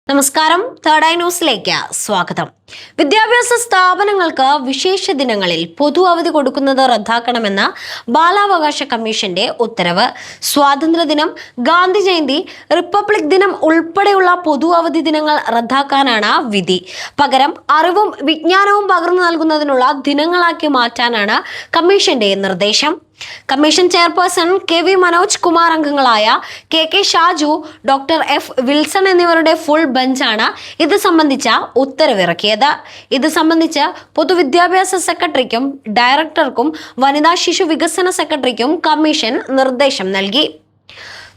നമസ്കാരം. Third eye ന്യൂസിലേക്ക് സ്വാഗതം. വിദ്യാഭ്യാസ സ്ഥാപനങ്ങൾക്ക് വിശേഷ ദിനങ്ങളിൽ പൊതു അവധി കൊടുക്കുന്നത് റദ്ദാക്കണമെന്ന് ബാലാവകാശ കമ്മീഷന്റെ ഉത്തരവ്. സ്വാതന്ത്ര്യദിനം, ഗാന്ധി ജയന്തി, റിപ്പബ്ലിക് ദിനം ഉൾപ്പെടെയുള്ള പൊതു അവധി ദിനങ്ങൾ റദ്ദാക്കാനാണ് വിധി. പകരം അറിവും വിജ്ഞാനവും പകർന്നു നൽകുന്നതിനുള്ള ദിനങ്ങളാക്കി മാറ്റാനാണ് കമ്മീഷന്റെ നിർദ്ദേശം. Commission chairperson K V. Manoj Kumar അംഗങ്ങളായ K Shaju, doctor F Wilson എന്നിവരുടെ ഫുൾ ബെഞ്ചാണ് ഇത് സംബന്ധിച്ച ഉത്തരവിറക്കിയത്. ഇത് സംബന്ധിച്ച് പൊതുവിദ്യാഭ്യാസ സെക്രട്ടറിക്കും ഡയറക്ടർക്കും വനിതാ ശിശു വികസന സെക്രട്ടറിക്കും കമ്മീഷൻ നിർദ്ദേശം നൽകി.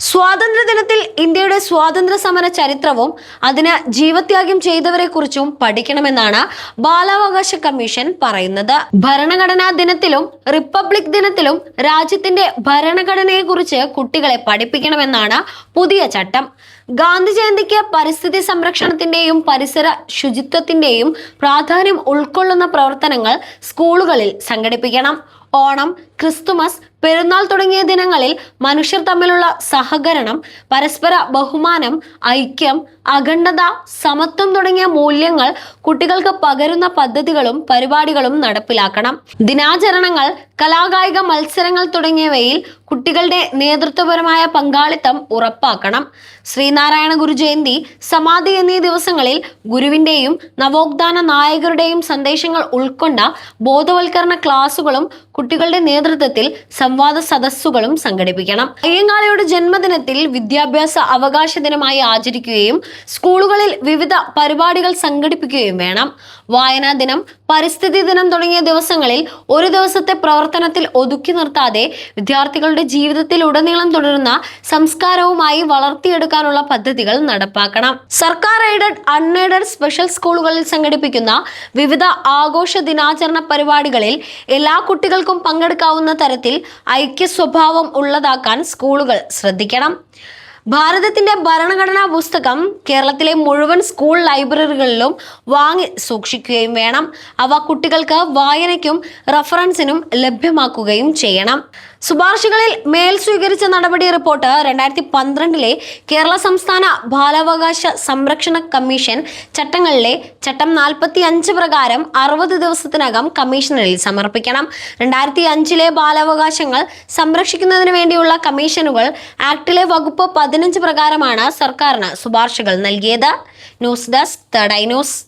സ്വാതന്ത്ര്യദിനത്തിൽ ഇന്ത്യയുടെ സ്വാതന്ത്ര്യ സമര ചരിത്രവും അതിന് ജീവത്യാഗം ചെയ്തവരെ കുറിച്ചും പഠിക്കണമെന്നാണ് ബാലാവകാശ കമ്മീഷൻ പറയുന്നത്. ഭരണഘടനാ ദിനത്തിലും റിപ്പബ്ലിക് ദിനത്തിലും രാജ്യത്തിന്റെ ഭരണഘടനയെക്കുറിച്ച് കുട്ടികളെ പഠിപ്പിക്കണമെന്നാണ് പുതിയ ചട്ടം. ഗാന്ധി ജയന്തിക്ക് പരിസ്ഥിതി സംരക്ഷണത്തിന്റെയും പരിസര ശുചിത്വത്തിന്റെയും പ്രാധാന്യം ഉൾക്കൊള്ളുന്ന പ്രവർത്തനങ്ങൾ സ്കൂളുകളിൽ സംഘടിപ്പിക്കണം. ഓണം, ക്രിസ്തുമസ്, പെരുന്നാൾ തുടങ്ങിയ ദിനങ്ങളിൽ മനുഷ്യർ തമ്മിലുള്ള സഹകരണം, പരസ്പര ബഹുമാനം, ഐക്യം, അഖണ്ഡത, സമത്വം തുടങ്ങിയ മൂല്യങ്ങൾ കുട്ടികൾക്ക് പകരുന്ന പദ്ധതികളും പരിപാടികളും നടപ്പിലാക്കണം. ദിനാചരണങ്ങൾ, കലാകായിക മത്സരങ്ങൾ തുടങ്ങിയവയിൽ കുട്ടികളുടെ നേതൃത്വപരമായ പങ്കാളിത്തം ഉറപ്പാക്കണം. ശ്രീനാരായണ ഗുരു ജയന്തി, സമാധി എന്നീ ദിവസങ്ങളിൽ ഗുരുവിന്റെയും നവോത്ഥാന നായകരുടെയും സന്ദേശങ്ങൾ ഉൾക്കൊണ്ട ബോധവൽക്കരണ ക്ലാസുകളും കുട്ടികളുടെ നേതൃത്വത്തിൽ സംവാദ സദസ്സുകളും സംഘടിപ്പിക്കണം. അയ്യങ്കാളിയുടെ ജന്മദിനത്തിൽ വിദ്യാഭ്യാസ അവകാശ ദിനമായി ആചരിക്കുകയും സ്കൂളുകളിൽ വിവിധ പരിപാടികൾ സംഘടിപ്പിക്കുകയും വേണം. വായനാ ദിനം, പരിസ്ഥിതി ദിനം തുടങ്ങിയ ദിവസങ്ങളിൽ ഒരു ദിവസത്തെ പ്രവർത്തനത്തിൽ ഒതുക്കി നിർത്താതെ വിദ്യാർത്ഥികളുടെ ജീവിതത്തിൽ ഉടനീളം തുടരുന്ന സംസ്കാരവുമായി വളർത്തിയെടുക്കാനുള്ള പദ്ധതികൾ നടപ്പാക്കണം. സർക്കാർ എയ്ഡഡ്, അൺഎയ്ഡഡ്, സ്പെഷ്യൽ സ്കൂളുകളിൽ സംഘടിപ്പിക്കുന്ന വിവിധ ആഘോഷ ദിനാചരണ പരിപാടികളിൽ എല്ലാ കുട്ടികൾക്കും പങ്കെടുക്കാവുന്ന തരത്തിൽ ഐക്യ സ്വഭാവം ഉള്ളതാക്കാൻ സ്കൂളുകൾ ശ്രദ്ധിക്കണം. ഭാരതത്തിന്റെ ഭരണഘടനാ പുസ്തകം കേരളത്തിലെ മുഴുവൻ സ്കൂൾ ലൈബ്രറികളിലും വാങ്ങി സൂക്ഷിക്കുകയും വേണം. അവ കുട്ടികൾക്ക് വായനയ്ക്കും റഫറൻസിനും ലഭ്യമാക്കുകയും ചെയ്യണം. ശുപാർശകളിൽ മേൽ സ്വീകരിച്ച നടപടി റിപ്പോർട്ട് 2012 കേരള സംസ്ഥാന ബാലാവകാശ സംരക്ഷണ കമ്മീഷൻ ചട്ടങ്ങളിലെ ചട്ടം 45 പ്രകാരം 60 ദിവസത്തിനകം കമ്മീഷണറിൽ സമർപ്പിക്കണം. 2005 ബാലാവകാശങ്ങൾ സംരക്ഷിക്കുന്നതിന് വേണ്ടിയുള്ള കമ്മീഷനുകൾ ആക്ടിലെ വകുപ്പ് 15 പ്രകാരമാണ് സർക്കാരിന് ശുപാർശകൾ നൽകിയത്. News desk, third eye news.